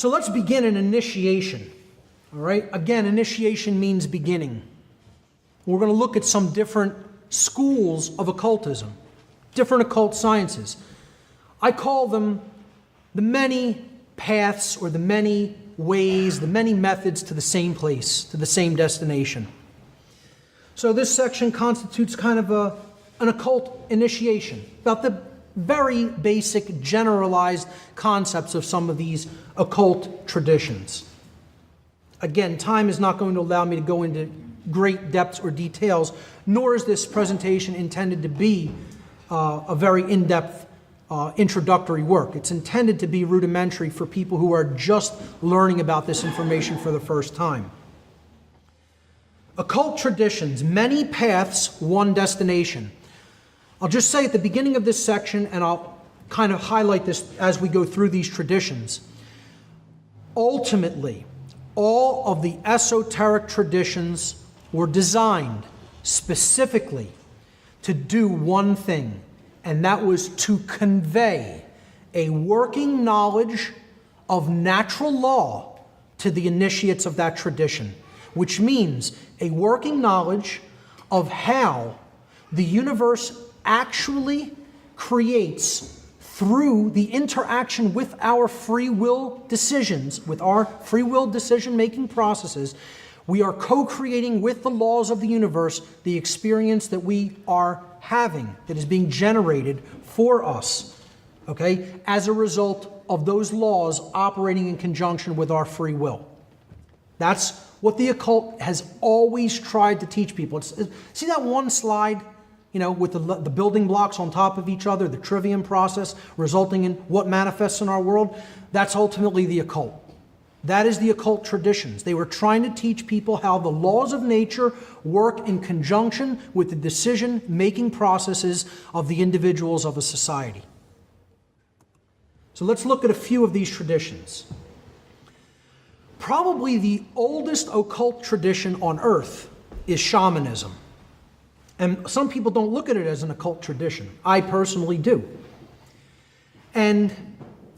So let's begin an initiation. All right? Again, initiation means beginning. We're going to look at some different schools of occultism, different occult sciences. I call them the many paths or the many ways, the many methods to the same place, to the same destination. So this section constitutes kind of an occult initiation, about the very basic generalized concepts of some of these occult traditions. Again, time is not going to allow me to go into great depths or details, nor is this presentation intended to be a very in-depth introductory work. It's intended to be rudimentary for people who are just learning about this information for the first time. Occult traditions, many paths, one destination. I'll just say at the beginning of this section, and I'll kind of highlight this as we go through these traditions. Ultimately, all of the esoteric traditions were designed specifically to do one thing, and that was to convey a working knowledge of natural law to the initiates of that tradition, which means a working knowledge of how the universe actually creates through the interaction with our free will decisions, with our free will decision-making processes. We are co-creating with the laws of the universe the experience that we are having, that is being generated for us, okay, as a result of those laws operating in conjunction with our free will. That's what the occult has always tried to teach people. See that one slide, you know, with the building blocks on top of each other, the trivium process resulting in what manifests in our world? That's ultimately the occult. That is the occult traditions. They were trying to teach people how the laws of nature work in conjunction with the decision-making processes of the individuals of a society. So let's look at a few of these traditions. Probably the oldest occult tradition on earth is shamanism. And some people don't look at it as an occult tradition. I personally do. And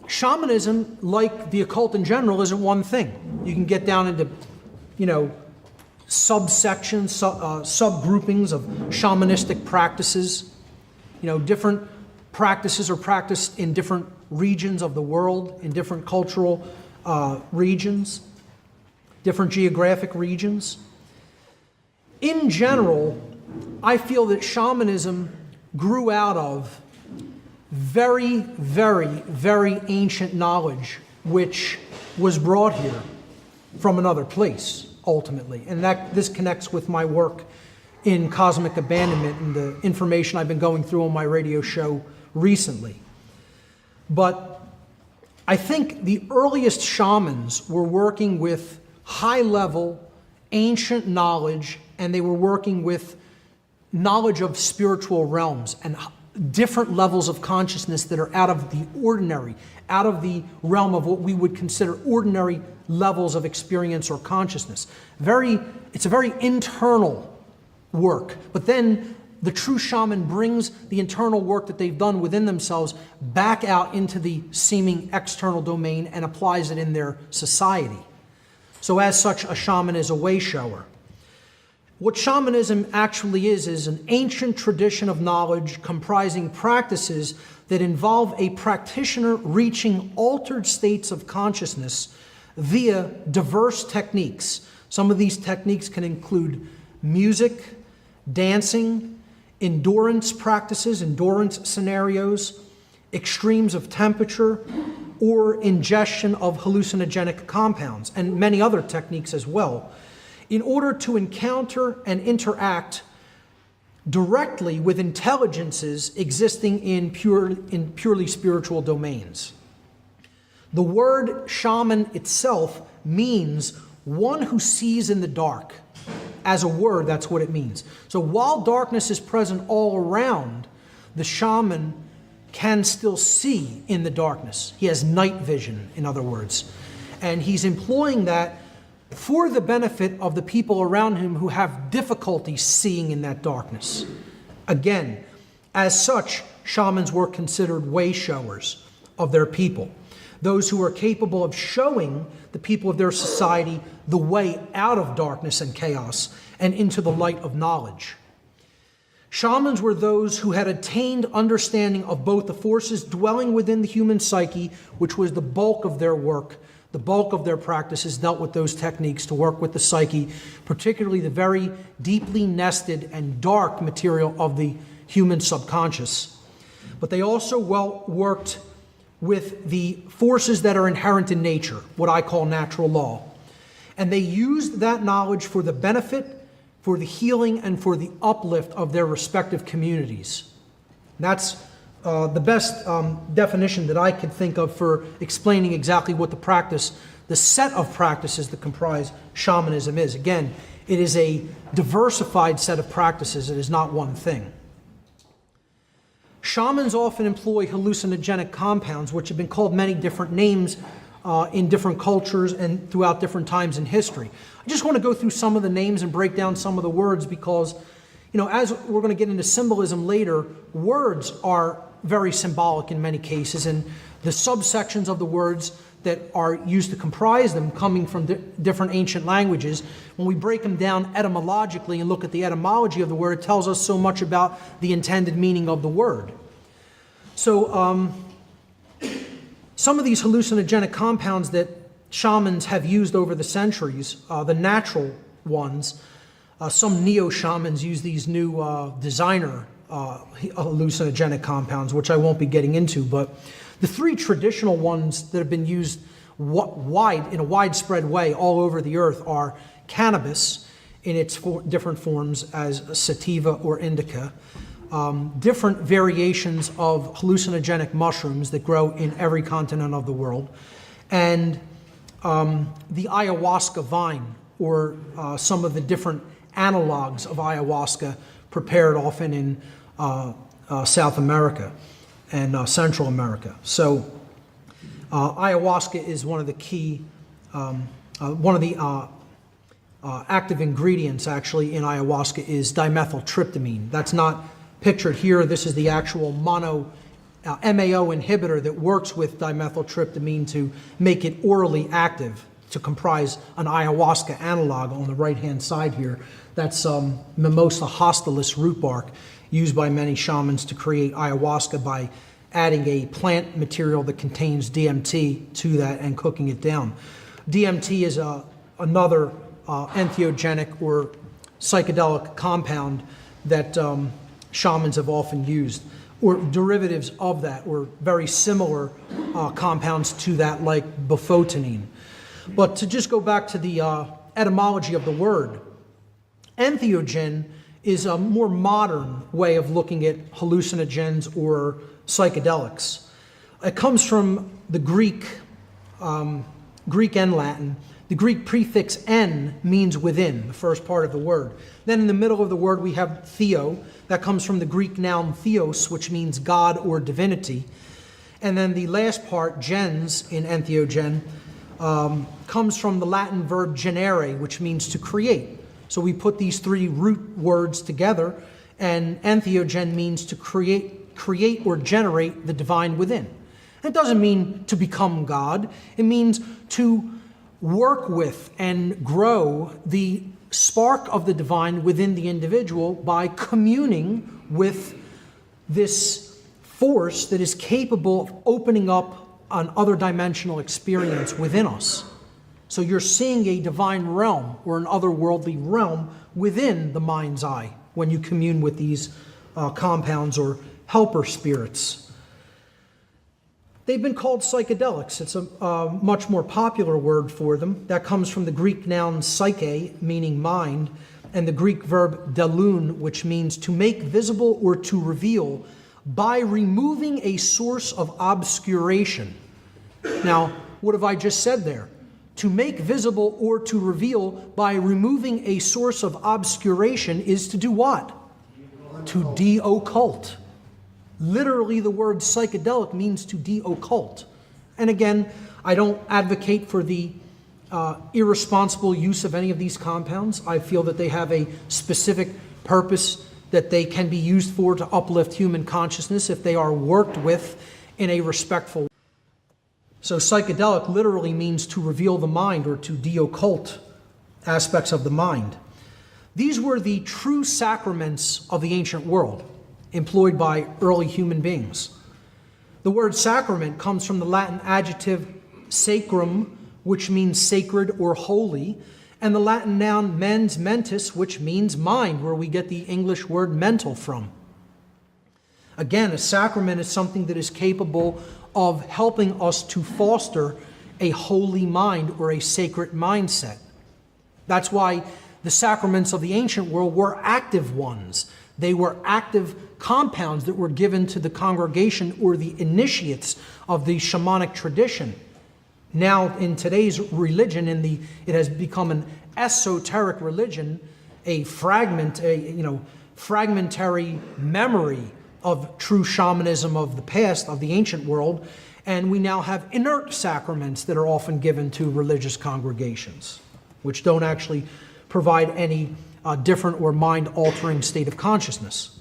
shamanism, like the occult in general, isn't one thing. You can get down into, you know, subsections, subgroupings of shamanistic practices. You know, different practices are practiced in different regions of the world, in different cultural regions, different geographic regions. In general, I feel that shamanism grew out of very, very, very ancient knowledge which was brought here from another place, ultimately. And this connects with my work in cosmic abandonment and the information I've been going through on my radio show recently. But I think the earliest shamans were working with high-level ancient knowledge, and they were working with knowledge of spiritual realms and different levels of consciousness that are out of the ordinary, out of the realm of what we would consider ordinary levels of experience or consciousness. It's a very internal work. But then the true shaman brings the internal work that they've done within themselves back out into the seeming external domain and applies it in their society. So as such, a shaman is a way shower. What shamanism actually is an ancient tradition of knowledge comprising practices that involve a practitioner reaching altered states of consciousness via diverse techniques. Some of these techniques can include music, dancing, endurance practices, endurance scenarios, extremes of temperature, or ingestion of hallucinogenic compounds, and many other techniques as well, in order to encounter and interact directly with intelligences existing in purely spiritual domains. The word shaman itself means one who sees in the dark. As a word, that's what it means. So while darkness is present all around, the shaman can still see in the darkness. He has night vision, in other words. And he's employing that for the benefit of the people around him who have difficulty seeing in that darkness. Again, as such, shamans were considered way showers of their people. those who are capable of showing the people of their society the way out of darkness and chaos and into the light of knowledge. Shamans were those who had attained understanding of both the forces dwelling within the human psyche, which was the bulk of their work. The bulk of their practices dealt with those techniques to work with the psyche, particularly the very deeply nested and dark material of the human subconscious. But they also worked with the forces that are inherent in nature, what I call natural law. And they used that knowledge for the benefit, for the healing, and for the uplift of their respective communities. That's the best definition that I could think of for explaining exactly what the set of practices that comprise shamanism is. Again, it is a diversified set of practices. It is not one thing. Shamans often employ hallucinogenic compounds, which have been called many different names in different cultures and throughout different times in history. I just want to go through some of the names and break down some of the words because, as we're going to get into symbolism later, words are very symbolic in many cases, and the subsections of the words that are used to comprise them coming from different ancient languages, when we break them down etymologically and look at the etymology of the word, it tells us so much about the intended meaning of the word. So some of these hallucinogenic compounds that shamans have used over the centuries, the natural ones, some neo-shamans use these new designer hallucinogenic compounds, which I won't be getting into, but the three traditional ones that have been used in a widespread way all over the earth are cannabis in its different forms as sativa or indica, different variations of hallucinogenic mushrooms that grow in every continent of the world, and the ayahuasca vine, or some of the different analogs of ayahuasca prepared often in South America and Central America. So ayahuasca is one of the key, active ingredients actually in ayahuasca is dimethyltryptamine. That's not pictured here. This is the actual MAO inhibitor that works with dimethyltryptamine to make it orally active, to comprise an ayahuasca analog on the right-hand side here. That's Mimosa hostilis root bark, used by many shamans to create ayahuasca by adding a plant material that contains DMT to that and cooking it down. DMT is another entheogenic or psychedelic compound that shamans have often used, or derivatives of that, or very similar compounds to that, like bufotenine. But to just go back to the etymology of the word, entheogen is a more modern way of looking at hallucinogens or psychedelics. It comes from the Greek and Latin. The Greek prefix "en" means within, the first part of the word. Then in the middle of the word we have theo. That comes from the Greek noun theos, which means God or divinity. And then the last part, gens, in entheogen, comes from the Latin verb generare, which means to create. So we put these three root words together, and entheogen means to create or generate the divine within. It doesn't mean to become God. It means to work with and grow the spark of the divine within the individual by communing with this force that is capable of opening up an other dimensional experience within us. So you're seeing a divine realm or an otherworldly realm within the mind's eye when you commune with these compounds or helper spirits. They've been called psychedelics. It's a much more popular word for them. That comes from the Greek noun psyche, meaning mind, and the Greek verb delun, which means to make visible or to reveal by removing a source of obscuration. Now, what have I just said there? To make visible or to reveal by removing a source of obscuration is to do what? To de-occult. Literally, the word psychedelic means to de-occult. And again, I don't advocate for the irresponsible use of any of these compounds. I feel that they have a specific purpose that they can be used for to uplift human consciousness if they are worked with in a respectful way. So psychedelic literally means to reveal the mind or to de-occult aspects of the mind. These were the true sacraments of the ancient world, employed by early human beings. The word sacrament comes from the Latin adjective sacrum, which means sacred or holy, and the Latin noun mens mentis, which means mind, where we get the English word mental from. Again, a sacrament is something that is capable of helping us to foster a holy mind or a sacred mindset. That's why the sacraments of the ancient world were active ones. They were active compounds that were given to the congregation or the initiates of the shamanic tradition. Now, in today's religion, it has become an esoteric religion, a fragmentary memory of true shamanism of the past, of the ancient world, and we now have inert sacraments that are often given to religious congregations, which don't actually provide any different or mind-altering state of consciousness.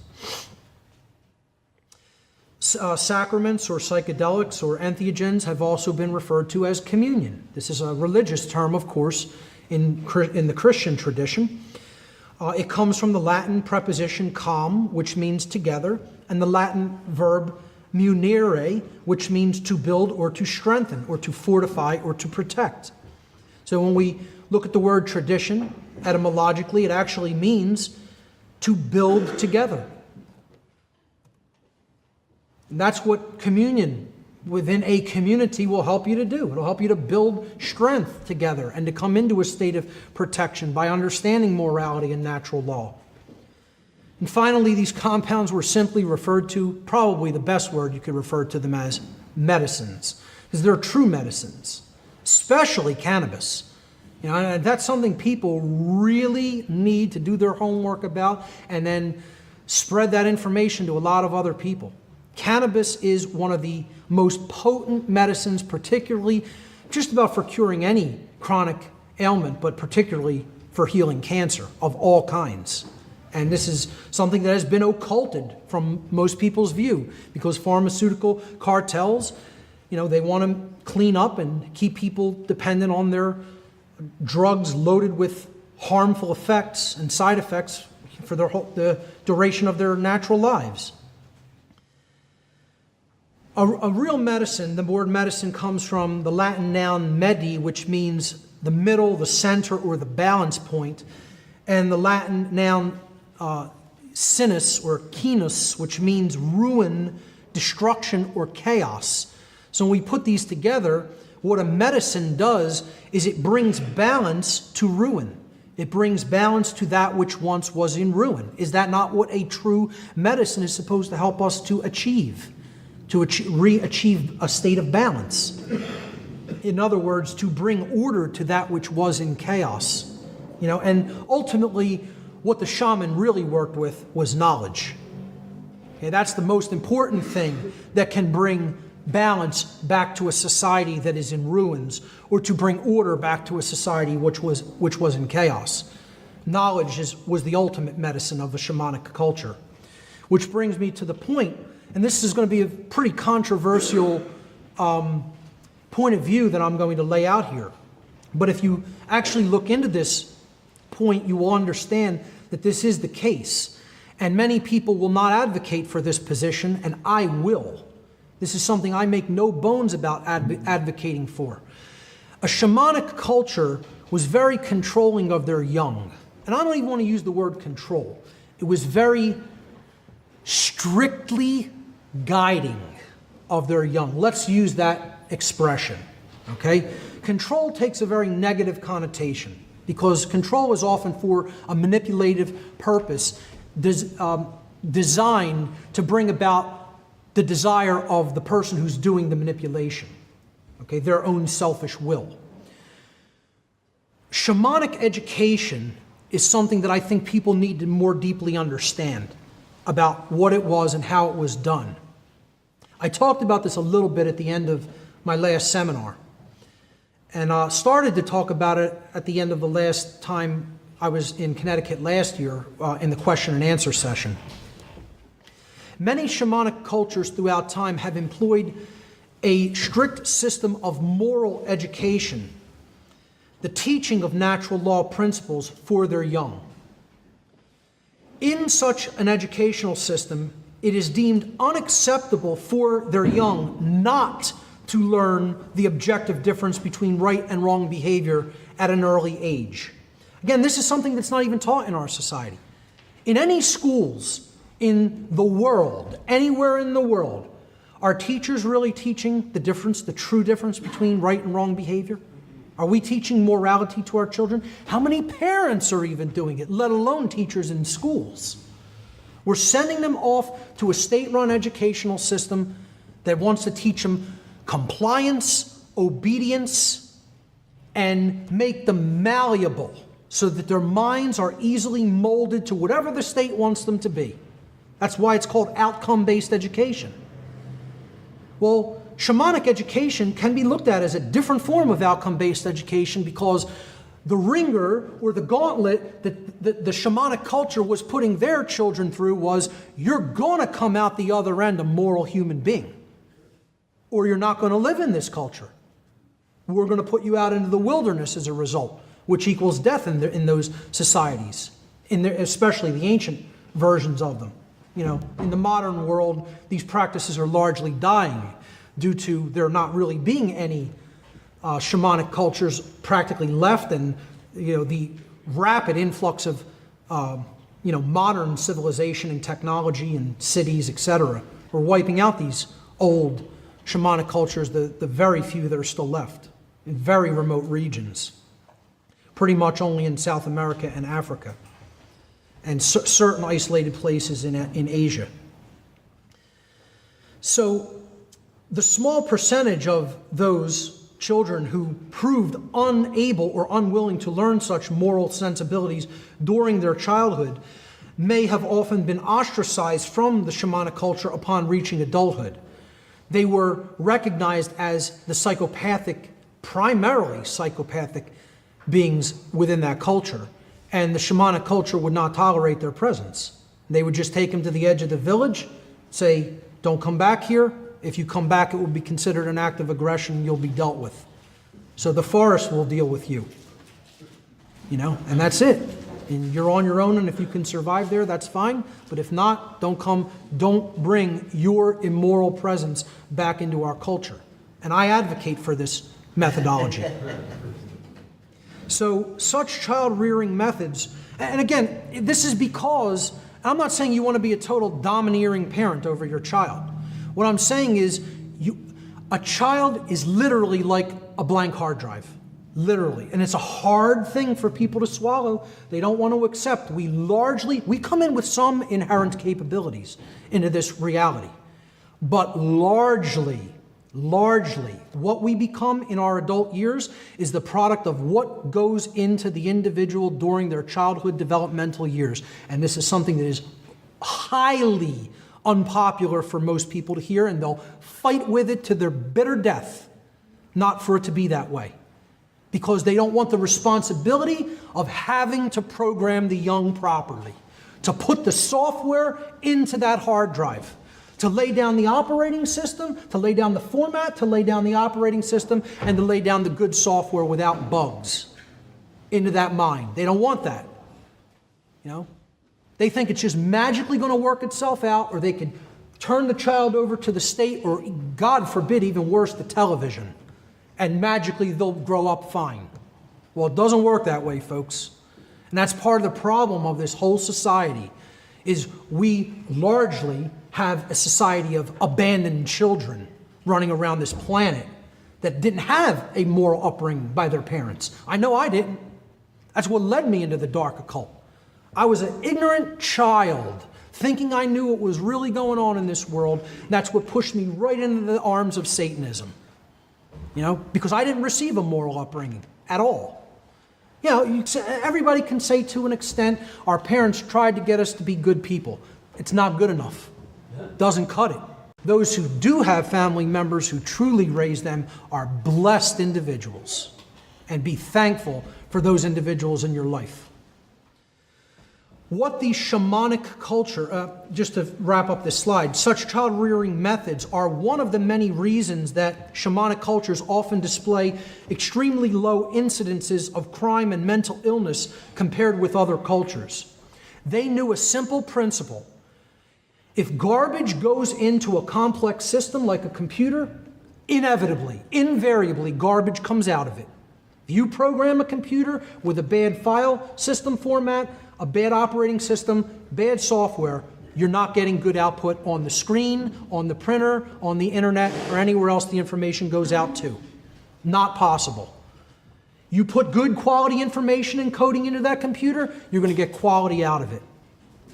Sacraments or psychedelics or entheogens have also been referred to as communion. This is a religious term, of course, in the Christian tradition. It comes from the Latin preposition com, which means together, and the Latin verb munere, which means to build or to strengthen or to fortify or to protect. So when we look at the word tradition, etymologically, it actually means to build together. And that's what communion within a community will help you to do. It'll help you to build strength together and to come into a state of protection by understanding morality and natural law. And finally, these compounds were simply referred to, probably the best word you could refer to them as, medicines, because they're true medicines, especially cannabis. And that's something people really need to do their homework about and then spread that information to a lot of other people. Cannabis is one of the most potent medicines, particularly just about for curing any chronic ailment, but particularly for healing cancer of all kinds. And this is something that has been occulted from most people's view because pharmaceutical cartels, they want to clean up and keep people dependent on their drugs loaded with harmful effects and side effects for the duration of their natural lives. A real medicine, the word medicine comes from the Latin noun medi, which means the middle, the center, or the balance point, and the Latin noun sinus or kinus, which means ruin, destruction, or chaos. So when we put these together, what a medicine does is it brings balance to ruin. It brings balance to that which once was in ruin. Is that not what a true medicine is supposed to help us to achieve? To re-achieve a state of balance. In other words, to bring order to that which was in chaos. And ultimately, what the shaman really worked with was knowledge. Okay, that's the most important thing that can bring balance back to a society that is in ruins, or to bring order back to a society which was in chaos. Knowledge was the ultimate medicine of the shamanic culture. Which brings me to the point, and this is going to be a pretty controversial point of view that I'm going to lay out here. But if you actually look into this point, you will understand that this is the case. And many people will not advocate for this position, and I will. This is something I make no bones about advocating for. A shamanic culture was very controlling of their young. And I don't even want to use the word control. It was very strictly guiding of their young. Let's use that expression, okay? Control takes a very negative connotation because control is often for a manipulative purpose designed to bring about the desire of the person who's doing the manipulation, okay, their own selfish will. Shamanic education is something that I think people need to more deeply understand about what it was and how it was done. I talked about this a little bit at the end of my last seminar, and started to talk about it at the end of the last time I was in Connecticut last year in the question and answer session. Many shamanic cultures throughout time have employed a strict system of moral education, the teaching of natural law principles for their young. In such an educational system, it is deemed unacceptable for their young not to learn the objective difference between right and wrong behavior at an early age. Again, this is something that's not even taught in our society. In any schools in the world, anywhere in the world, are teachers really teaching the difference, the true difference between right and wrong behavior? Are we teaching morality to our children? How many parents are even doing it, let alone teachers in schools? We're sending them off to a state-run educational system that wants to teach them compliance, obedience, and make them malleable so that their minds are easily molded to whatever the state wants them to be. That's why it's called outcome-based education. Well, shamanic education can be looked at as a different form of outcome-based education because the ringer or the gauntlet that the shamanic culture was putting their children through was, you're going to come out the other end a moral human being, or you're not going to live in this culture. We're going to put you out into the wilderness as a result, which equals death in those societies, especially the ancient versions of them. You know, in the modern world, these practices are largely dying due to there not really being any shamanic cultures practically left, and the rapid influx of modern civilization and technology and cities, etc. We're wiping out these old shamanic cultures, the very few that are still left in very remote regions, pretty much only in South America and Africa, and certain isolated places in Asia. So the small percentage of those children who proved unable or unwilling to learn such moral sensibilities during their childhood may have often been ostracized from the shamanic culture upon reaching adulthood. They were recognized as the primarily psychopathic beings within that culture, and the shamanic culture would not tolerate their presence. They would just take them to the edge of the village, say, don't come back here. If you come back, it will be considered an act of aggression and you'll be dealt with. So the forest will deal with you. And that's it. And you're on your own, and if you can survive there, that's fine. But if not, don't bring your immoral presence back into our culture. And I advocate for this methodology. So such child-rearing methods, and again, this is because, I'm not saying you want to be a total domineering parent over your child. What I'm saying is, a child is literally like a blank hard drive, literally. And it's a hard thing for people to swallow. They don't want to accept. We come in with some inherent capabilities into this reality. But largely, what we become in our adult years is the product of what goes into the individual during their childhood developmental years. And this is something that is highly unpopular for most people to hear, and they'll fight with it to their bitter death, not for it to be that way, because they don't want the responsibility of having to program the young properly, to put the software into that hard drive, to lay down the operating system, to lay down the format, to lay down the operating system, and to lay down the good software without bugs into that mind. They don't want that. They think it's just magically going to work itself out, or they could turn the child over to the state, or God forbid, even worse, the television, and magically they'll grow up fine. Well, it doesn't work that way, folks. And that's part of the problem of this whole society, is we largely have a society of abandoned children running around this planet that didn't have a moral upbringing by their parents. I know I didn't. That's what led me into the dark occult. I was an ignorant child, thinking I knew what was really going on in this world. That's what pushed me right into the arms of Satanism. Because I didn't receive a moral upbringing at all. Everybody can say to an extent, our parents tried to get us to be good people. It's not good enough. Doesn't cut it. Those who do have family members who truly raise them are blessed individuals. And be thankful for those individuals in your life. what the shamanic culture, just to wrap up this slide, such child rearing methods are one of the many reasons that shamanic cultures often display extremely low incidences of crime and mental illness compared with other cultures. They knew a simple principle. If garbage goes into a complex system like a computer, inevitably, invariably, garbage comes out of it. If you program a computer with a bad file system format, a bad operating system, bad software, you're not getting good output on the screen, on the printer, on the internet, or anywhere else the information goes out to. Not possible. You put good quality information and coding into that computer, you're going to get quality out of it.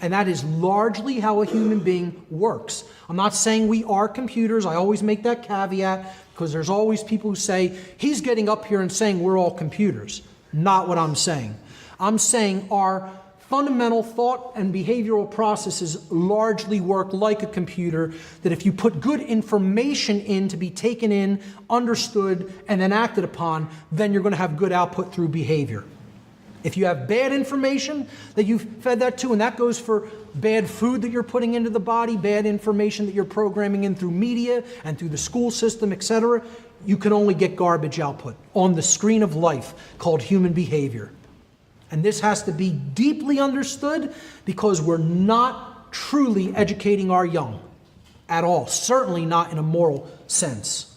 And that is largely how a human being works. I'm not saying we are computers. I always make that caveat because there's always people who say, he's getting up here and saying we're all computers. Not what I'm saying. I'm saying our fundamental thought and behavioral processes largely work like a computer, that if you put good information in to be taken in, understood, and then acted upon, then you're going to have good output through behavior. If you have bad information that you've fed that to, and that goes for bad food that you're putting into the body, bad information that you're programming in through media and through the school system, etc., you can only get garbage output on the screen of life called human behavior. And this has to be deeply understood because we're not truly educating our young at all, certainly not in a moral sense.